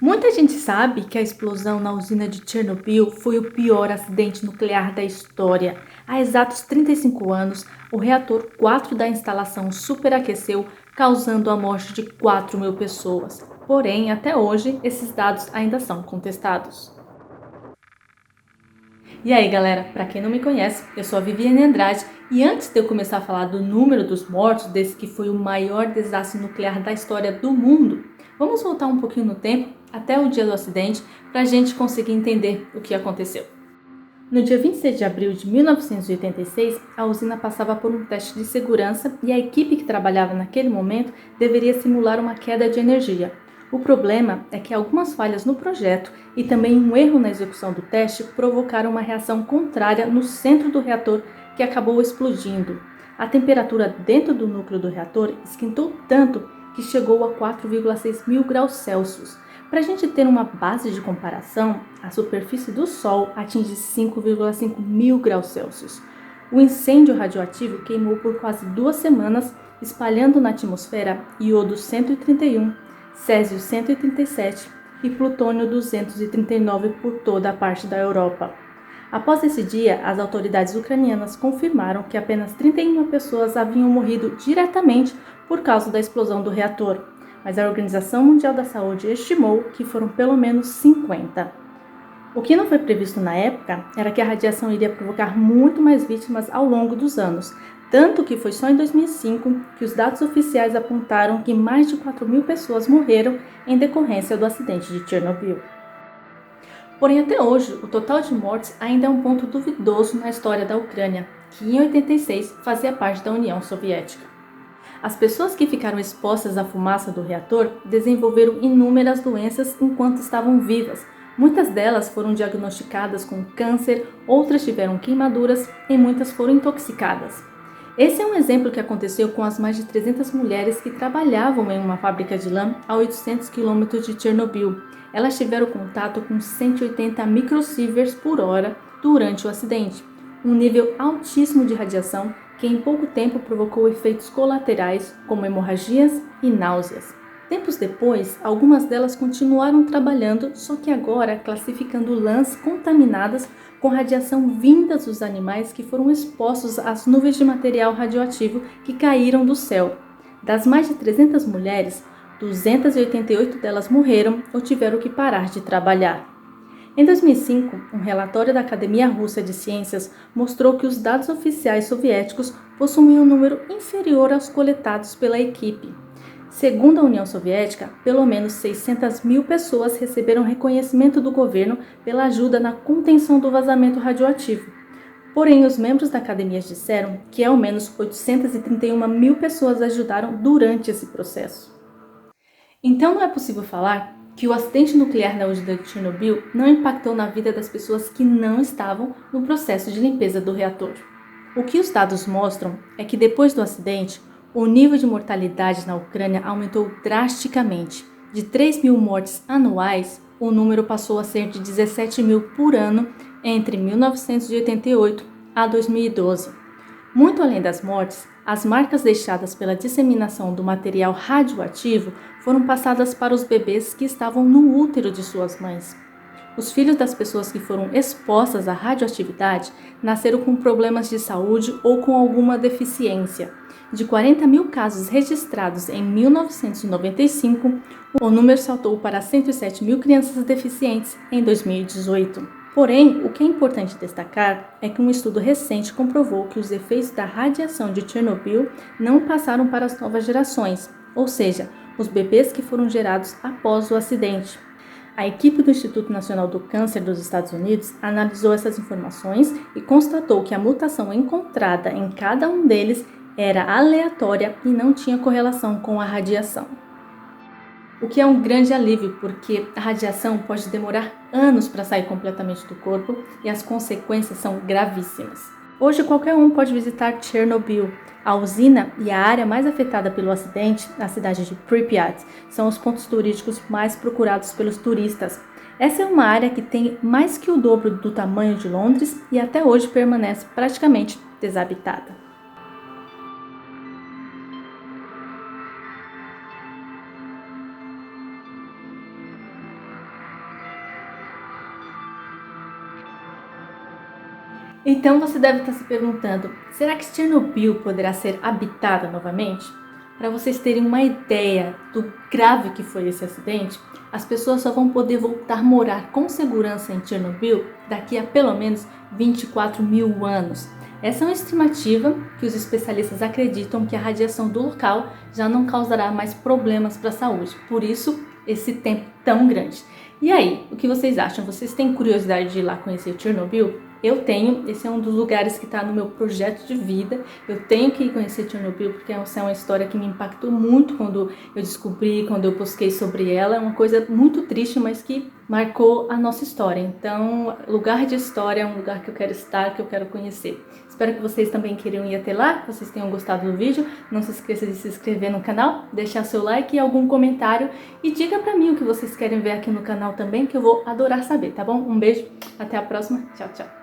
Muita gente sabe que a explosão na usina de Chernobyl foi o pior acidente nuclear da história. Há exatos 35 anos, o reator 4 da instalação superaqueceu, causando a morte de 4.000 pessoas. Porém, até hoje, esses dados ainda são contestados. E aí, galera, para quem não me conhece, eu sou a Viviane Andrade e antes de eu começar a falar do número dos mortos desse que foi o maior desastre nuclear da história do mundo, vamos voltar um pouquinho no tempo, até o dia do acidente, para a gente conseguir entender o que aconteceu. No dia 26 de abril de 1986, a usina passava por um teste de segurança e a equipe que trabalhava naquele momento deveria simular uma queda de energia. O problema é que algumas falhas no projeto e também um erro na execução do teste provocaram uma reação contrária no centro do reator que acabou explodindo. A temperatura dentro do núcleo do reator esquentou tanto que chegou a 4,6 mil graus Celsius. Para a gente ter uma base de comparação, a superfície do Sol atinge 5,5 mil graus Celsius. O incêndio radioativo queimou por quase 2 semanas, espalhando na atmosfera iodo 131, césio 137 e plutônio 239 por toda a parte da Europa. Após esse dia, as autoridades ucranianas confirmaram que apenas 31 pessoas haviam morrido diretamente por causa da explosão do reator, mas a Organização Mundial da Saúde estimou que foram pelo menos 50. O que não foi previsto na época era que a radiação iria provocar muito mais vítimas ao longo dos anos, tanto que foi só em 2005 que os dados oficiais apontaram que mais de 4.000 pessoas morreram em decorrência do acidente de Chernobyl. Porém, até hoje, o total de mortes ainda é um ponto duvidoso na história da Ucrânia, que em 86 fazia parte da União Soviética. As pessoas que ficaram expostas à fumaça do reator desenvolveram inúmeras doenças enquanto estavam vivas. Muitas delas foram diagnosticadas com câncer, outras tiveram queimaduras e muitas foram intoxicadas. Esse é um exemplo que aconteceu com as mais de 300 mulheres que trabalhavam em uma fábrica de lã a 800 quilômetros de Chernobyl. Elas tiveram contato com 180 microsieverts por hora durante o acidente, um nível altíssimo de radiação que em pouco tempo provocou efeitos colaterais como hemorragias e náuseas. Tempos depois, algumas delas continuaram trabalhando, só que agora classificando lãs contaminadas com radiação vinda dos animais que foram expostos às nuvens de material radioativo que caíram do céu. Das mais de 300 mulheres, 288 delas morreram ou tiveram que parar de trabalhar. Em 2005, um relatório da Academia Russa de Ciências mostrou que os dados oficiais soviéticos possuíam um número inferior aos coletados pela equipe. Segundo a União Soviética, pelo menos 600.000 pessoas receberam reconhecimento do governo pela ajuda na contenção do vazamento radioativo. Porém, os membros da academia disseram que ao menos 831.000 pessoas ajudaram durante esse processo. Então não é possível falar que o acidente nuclear na usina de Chernobyl não impactou na vida das pessoas que não estavam no processo de limpeza do reator. O que os dados mostram é que depois do acidente, o nível de mortalidade na Ucrânia aumentou drasticamente. De 3.000 mortes anuais, o número passou a ser de 17.000 por ano entre 1988 a 2012. Muito além das mortes, as marcas deixadas pela disseminação do material radioativo foram passadas para os bebês que estavam no útero de suas mães. Os filhos das pessoas que foram expostas à radioatividade nasceram com problemas de saúde ou com alguma deficiência. De 40.000 casos registrados em 1995, o número saltou para 107.000 crianças deficientes em 2018. Porém, o que é importante destacar é que um estudo recente comprovou que os efeitos da radiação de Chernobyl não passaram para as novas gerações, ou seja, os bebês que foram gerados após o acidente. A equipe do Instituto Nacional do Câncer dos Estados Unidos analisou essas informações e constatou que a mutação encontrada em cada um deles era aleatória e não tinha correlação com a radiação. O que é um grande alívio, porque a radiação pode demorar anos para sair completamente do corpo e as consequências são gravíssimas. Hoje qualquer um pode visitar Chernobyl. A usina e a área mais afetada pelo acidente, a cidade de Pripyat, são os pontos turísticos mais procurados pelos turistas. Essa é uma área que tem mais que o dobro do tamanho de Londres e até hoje permanece praticamente desabitada. Então você deve estar se perguntando, será que Chernobyl poderá ser habitada novamente? Para vocês terem uma ideia do grave que foi esse acidente, as pessoas só vão poder voltar a morar com segurança em Chernobyl daqui a pelo menos 24 mil anos. Essa é uma estimativa que os especialistas acreditam que a radiação do local já não causará mais problemas para a saúde, por isso esse tempo tão grande. E aí, o que vocês acham? Vocês têm curiosidade de ir lá conhecer Chernobyl? Eu tenho, esse é um dos lugares que está no meu projeto de vida. Eu tenho que ir conhecer Chernobyl porque essa é uma história que me impactou muito quando eu descobri, quando eu busquei sobre ela. É uma coisa muito triste, mas que marcou a nossa história. Então, lugar de história é um lugar que eu quero estar, que eu quero conhecer. Espero que vocês também queiram ir até lá, que vocês tenham gostado do vídeo. Não se esqueça de se inscrever no canal, deixar seu like e algum comentário. E diga pra mim o que vocês querem ver aqui no canal também, que eu vou adorar saber, tá bom? Um beijo, até a próxima. Tchau, tchau.